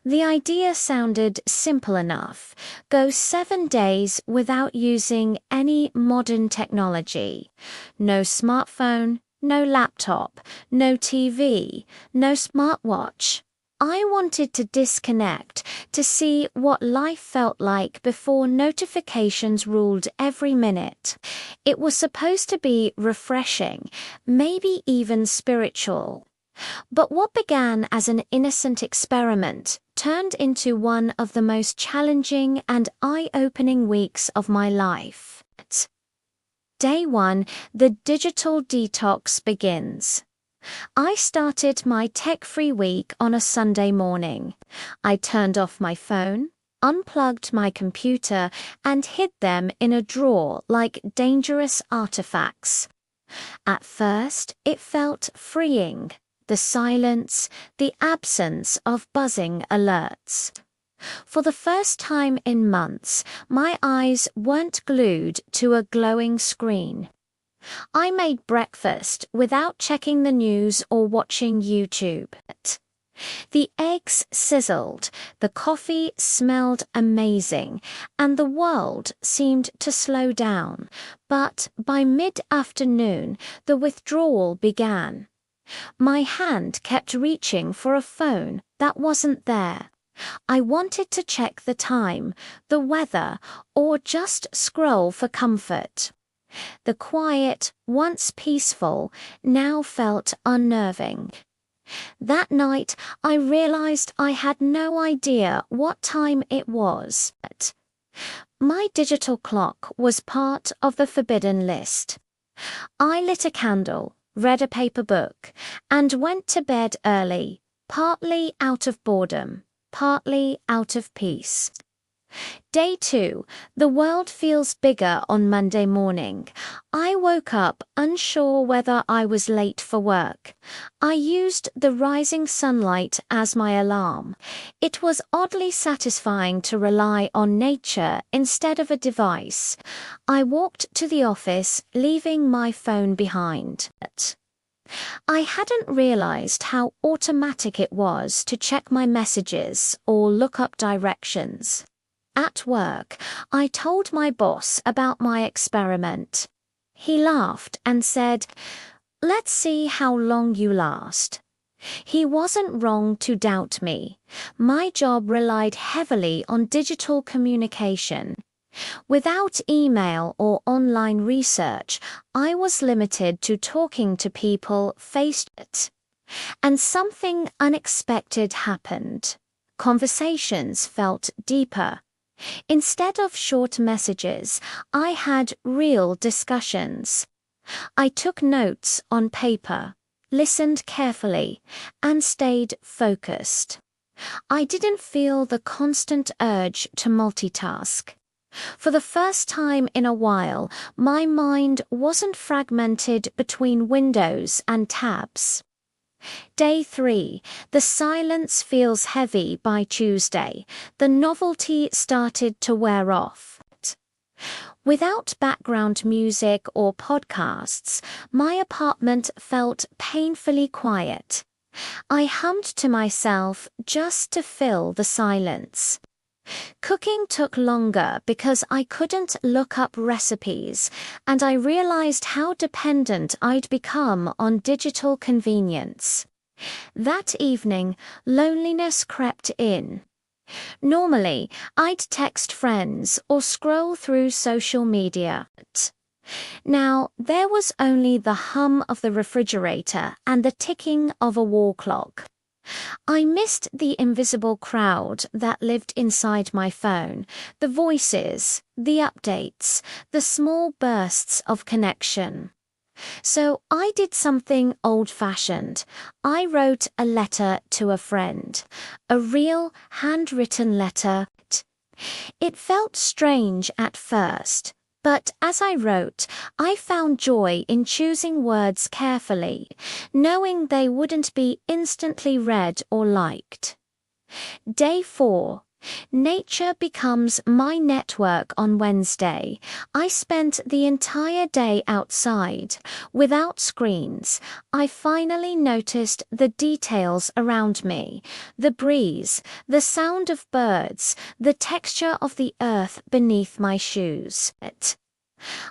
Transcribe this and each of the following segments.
The idea sounded simple enough. Go 7 days without using any modern technology. No smartphone, no laptop, no TV, no smartwatch. I wanted to disconnect, to see what life felt like before notifications ruled every minute. It was supposed to be refreshing, maybe even spiritual. But what began as an innocent experiment turned into one of the most challenging and eye-opening weeks of my life. Day 1, the digital detox begins. I started my tech-free week on a Sunday morning. I turned off my phone, unplugged my computer, and hid them in a drawer like dangerous artifacts. At first, it felt freeing. The silence, the absence of buzzing alerts. For the first time in months, my eyes weren't glued to a glowing screen. I made breakfast without checking the news or watching YouTube. The eggs sizzled, the coffee smelled amazing, and the world seemed to slow down. But by mid-afternoon, the withdrawal began. My hand kept reaching for a phone that wasn't there. I wanted to check the time, the weather, or just scroll for comfort. The quiet, once peaceful, now felt unnerving. That night, I realized I had no idea what time it was. My digital clock was part of the forbidden list. I lit a candle, read a paper book, and went to bed early, partly out of boredom, partly out of peace. Day 2, the world feels bigger on Monday morning. I woke up unsure whether I was late for work. I used the rising sunlight as my alarm. It was oddly satisfying to rely on nature instead of a device. I walked to the office, leaving my phone behind. I hadn't realized how automatic it was to check my messages or look up directions. At work, I told my boss about my experiment. He laughed and said, "Let's see how long you last." He wasn't wrong to doubt me. My job relied heavily on digital communication. Without email or online research, I was limited to talking to people face-to-face. And something unexpected happened. Conversations felt deeper. Instead of short messages, I had real discussions. I took notes on paper, listened carefully, and stayed focused. I didn't feel the constant urge to multitask. For the first time in a while, my mind wasn't fragmented between windows and tabs. Day 3, the silence feels heavy by Tuesday. The novelty started to wear off. Without background music or podcasts, my apartment felt painfully quiet. I hummed to myself just to fill the silence. Cooking took longer because I couldn't look up recipes, and I realized how dependent I'd become on digital convenience. That evening, loneliness crept in. Normally, I'd text friends or scroll through social media. Now, there was only the hum of the refrigerator and the ticking of a wall clock. I missed the invisible crowd that lived inside my phone, the voices, the updates, the small bursts of connection. So I did something old-fashioned. I wrote a letter to a friend, a real handwritten letter. It felt strange at first. But as I wrote, I found joy in choosing words carefully, knowing they wouldn't be instantly read or liked. Day 4. Nature becomes my network on Wednesday. I spent the entire day outside. Without screens, I finally noticed the details around me, the breeze, the sound of birds, the texture of the earth beneath my shoes.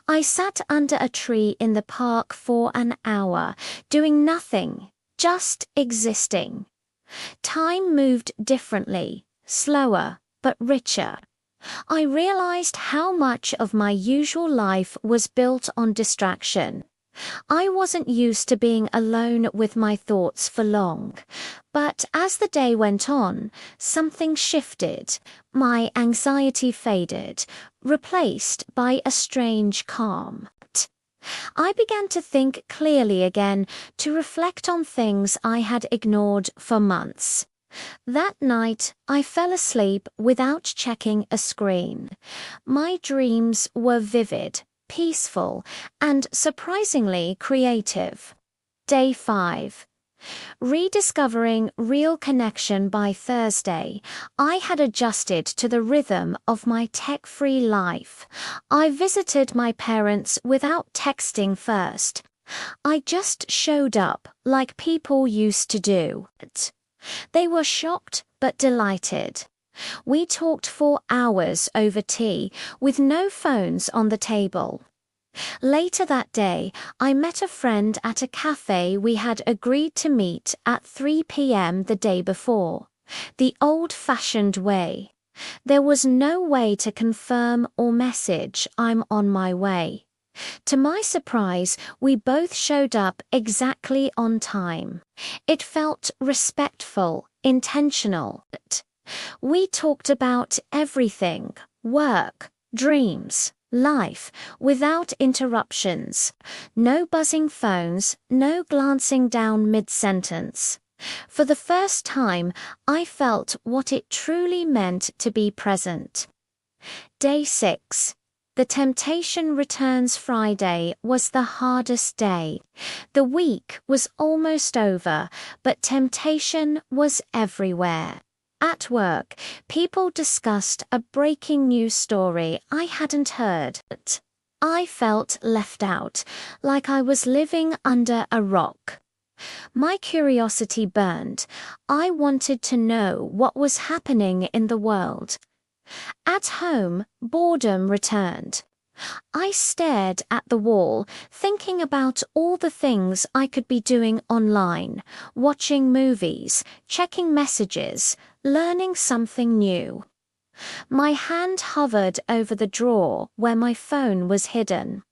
I sat under a tree in the park for an hour, doing nothing, just existing. Time moved differently. Slower, but richer. I realized how much of my usual life was built on distraction. I wasn't used to being alone with my thoughts for long. But as the day went on, something shifted. My anxiety faded, replaced by a strange calm. I began to think clearly again, to reflect on things I had ignored for months. That night, I fell asleep without checking a screen. My dreams were vivid, peaceful, and surprisingly creative. Day 5. Rediscovering real connection. By Thursday, I had adjusted to the rhythm of my tech-free life. I visited my parents without texting first. I just showed up like people used to do. They were shocked but delighted. We talked for hours over tea, with no phones on the table. Later that day, I met a friend at a cafe we had agreed to meet at 3 p.m. the day before. The old-fashioned way. There was no way to confirm or message "I'm on my way." To my surprise, we both showed up exactly on time. It felt respectful, intentional. We talked about everything: work, dreams, life, without interruptions. No buzzing phones, no glancing down mid-sentence. For the first time, I felt what it truly meant to be present. Day 6. The temptation returns. Friday was the hardest day. The week was almost over, but temptation was everywhere. At work, people discussed a breaking news story I hadn't heard. I felt left out, like I was living under a rock. My curiosity burned. I wanted to know what was happening in the world. At home, boredom returned. I stared at the wall, thinking about all the things I could be doing online, watching movies, checking messages, learning something new. My hand hovered over the drawer where my phone was hidden.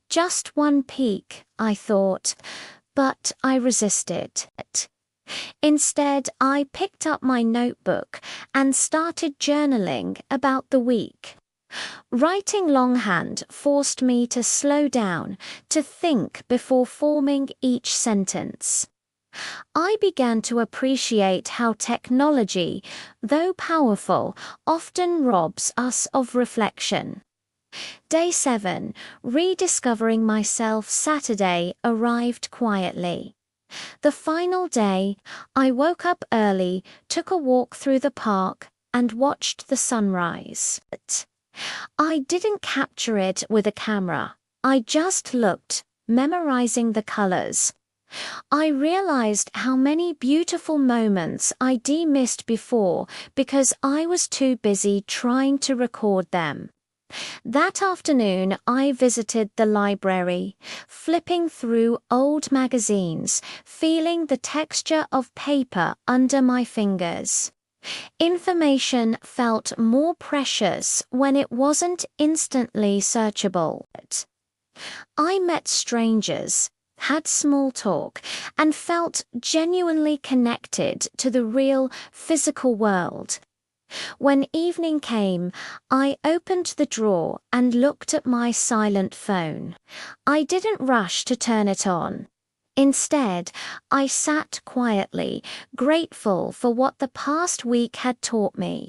Just one peek, I thought, but I resisted. Instead, I picked up my notebook and started journaling about the week. Writing longhand forced me to slow down, to think before forming each sentence. I began to appreciate how technology, though powerful, often robs us of reflection. Day 7, rediscovering myself. Saturday arrived quietly. The final day, I woke up early, took a walk through the park, and watched the sunrise. I didn't capture it with a camera. I just looked, memorizing the colors. I realized how many beautiful moments I missed before because I was too busy trying to record them. That afternoon, I visited the library, flipping through old magazines, feeling the texture of paper under my fingers. Information felt more precious when it wasn't instantly searchable. I met strangers, had small talk, and felt genuinely connected to the real, physical world. When evening came, I opened the drawer and looked at my silent phone. I didn't rush to turn it on. Instead, I sat quietly, grateful for what the past week had taught me.